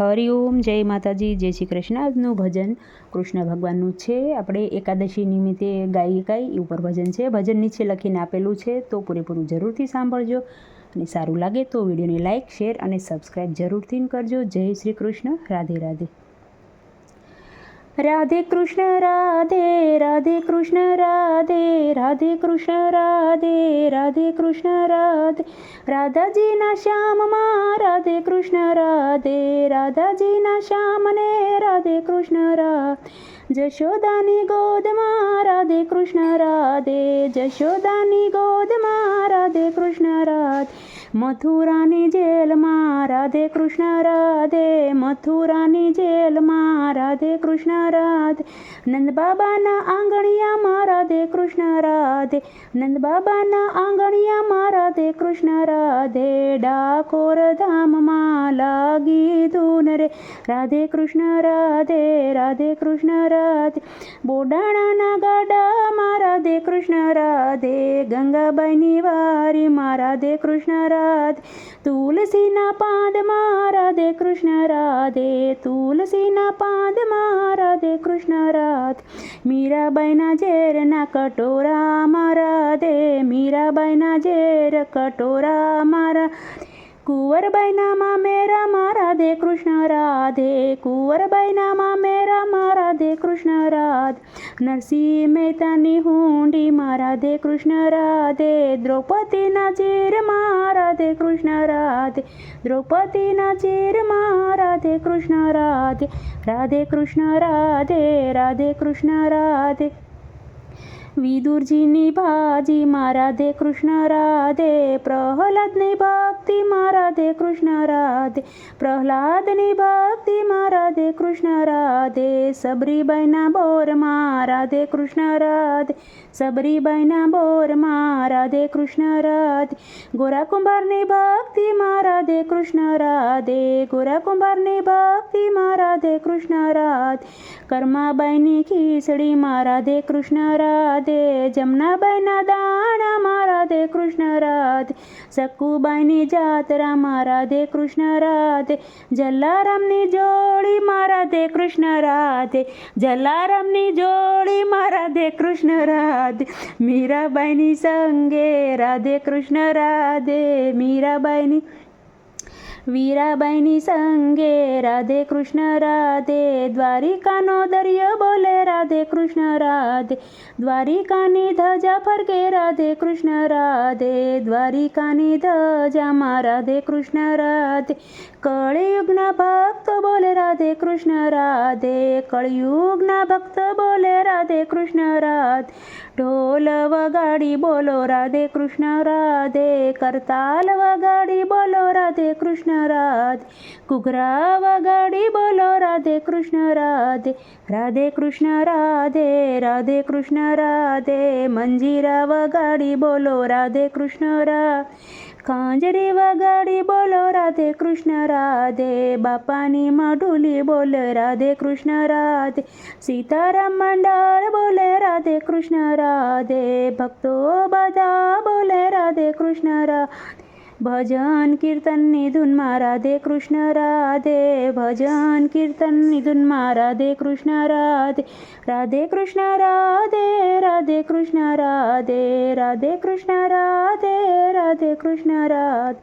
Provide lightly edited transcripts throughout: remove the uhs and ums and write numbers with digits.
હરિઓમ, જય માતાજી, જય શ્રી કૃષ્ણ। આજનું ભજન કૃષ્ણ ભગવાનનું છે। આપણે એકાદશી નિમિત્તે ગાઈ એ ઉપર ભજન છે। ભજન નીચે લખીને આપેલું છે, તો પૂરેપૂરું જરૂરથી સાંભળજો અને સારું લાગે તો વિડીયોને લાઇક, શેર અને સબસ્ક્રાઈબ જરૂરથી કરજો। જય શ્રી કૃષ્ણ। રાધે રાધે। રાધે કૃષ્ણ રાધે, રાધે કૃષ્ણ રાધે, રાધે કૃષ્ણ રાધે, રાધે કૃષ્ણ રાધે। રાધાજીના શ્યામમાં રાધે કૃષ્ણ રાધે, રાધાજીના શ્યામને રાધે કૃષ્ણ રાધે। જશોદાની ગોદમાં રાધે કૃષ્ણ રાધે, જશોદાની ગોદમાં રાધે કૃષ્ણ રાધે। મથુરાની જેલમાં રાધે કૃષ્ણ રાધે, મથુરાની જેલમાં રાધે કૃષ્ણ રાધે। નંદબાબાના આંગણિયામાં રાધે કૃષ્ણ રાધે, નંદબાબાના આંગણિયામાં રાધે કૃષ્ણ રાધે। ડાકોર ધામમાં લાગી ધૂન રે રાધે કૃષ્ણ રાધે, રાધે કૃષ્ણ રાધે। બોડાણાના ગાડામાં રાધે કૃષ્ણ રાધે, ગંગાબાઈની વારીમાં રાધે કૃષ્ણ રાધે। તુલસીના પાંદમાં રાધે કૃષ્ણ રાધે, તુલસીના પાંદમાં રાધે કૃષ્ણ રાધે। મીરાબાઈના ઝેરના કટોરામાં રાધે, મીરાબાઈના ઝેર કટોરામાં રાધે। કુંવરબાઈના મામેરામાં રાધે કૃષ્ણ રાધે, કુંવરબાઈના મામેરામાં રાધે કૃષ્ણ રાધે। નરસિંહ મહેતાની હુંડીમાં રાધે કૃષ્ણ રાધે, દ્રૌપદીના ચીરમાં રાધે કૃષ્ણ રાધે, દ્રૌપદીના ચીરમાં રાધે કૃષ્ણ રાધે। રાધે કૃષ્ણ રાધે, રાધે કૃષ્ણ રાધે। વિદુરજીની ભાજીમાં રાધે કૃષ્ણ રાધે, પ્રહલાદની ભક્તિમાં રાધે કૃષ્ણ રાધે, પ્રહલાદની ભક્તિમાં રાધે કૃષ્ણ રાધે। સબરીબાઈના બોરમાં રાધે કૃષ્ણ રાધે, સબરીબાઈના બોરમાં રાધે કૃષ્ણ રાધે। ગોરા કુંભારની ભક્તિમાં રાધે કૃષ્ણ રાધે, ગોરા કુંભારની ભક્તિમાં રાધે કૃષ્ણ રાધે। કર્માબાઈની ખીચડીમાં રાધે કૃષ્ણ રાધે, જમનાબાઈના દાણામાં રાધે કૃષ્ણ રાધે। સકુબાઈની જાત્રામાં રાધે કૃષ્ણ રાધે, જલારામની જોડીમાં રાધે કૃષ્ણ રાધે, જલારામની જોડીમાં રાધે કૃષ્ણ રાધે। મીરાબાઈની સંગે રાધે કૃષ્ણ રાધે, મીરાબાઈની વીરાબાઈની સંગે રાધે કૃષ્ણ રાધે। દ્વારિકાનો દરિયો બોલે રાધે કૃષ્ણ રાધે, દ્વારિકાની ધજા ફરકે રાધે કૃષ્ણ રાધે, દ્વારિકાની ધજામાં રાધે કૃષ્ણ રાધે। કળિયુગના ભક્તો બોલે રાધે કૃષ્ણ રાધે, કળિયુગના ભક્તો બોલે રાધે કૃષ્ણ રાધે। ઢોલ વગાડી બોલો રાધે કૃષ્ણ રાધે, કરતાલ વગાડી બોલો રાધે કૃષ્ણ રાધે, ઘૂઘરા વગાડી બોલો રાધે કૃષ્ણ રાધે। રાધે કૃષ્ણ રાધે, રાધે કૃષ્ણ રાધે। મંજીરા વગાડી બોલો રાધે કૃષ્ણ રાધે, ખાંજરી વગાડી બોલો રાધે કૃષ્ણ રાધે। બાપાની માઢુલી બોલે રાધે કૃષ્ણ રાધે, સીતારામ મંડળ બોલે રાધે કૃષ્ણ રાધે, ભક્તો બધા બોલે રાધે કૃષ્ણ રાધે। ભજન કીર્તનની ધૂનમાં રાધે કૃષ્ણ રાધે, ભજન કીર્તનની ધૂનમાં રાધે કૃષ્ણ રાધે। રાધે કૃષ્ણ રાધે, રાધે કૃષ્ણ રાધે, રાધે કૃષ્ણ રાધે, રાધે કૃષ્ણ રાધે।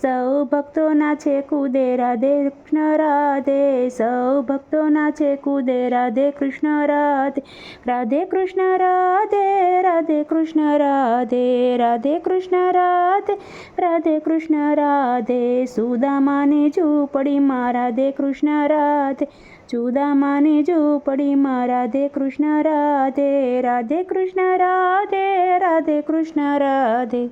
સૌ ભક્તો નાચે કૂદે રાધે કૃષ્ણ રાધે, સૌ ભક્તો નાચે કૂદે રાધે કૃષ્ણ રાધે। રાધે કૃષ્ણ રાધે, રાધે કૃષ્ણ રાધે, રાધે કૃષ્ણ રાધે, રાધે કૃષ્ણ રાધે। સુદામાની ઝૂંપડીમાં રાધે કૃષ્ણ રાધે, સુદામાની ઝૂંપડીમાં રાધે કૃષ્ણ રાધે। રાધે કૃષ્ણ રાધે, રાધે કૃષ્ણ રાધે।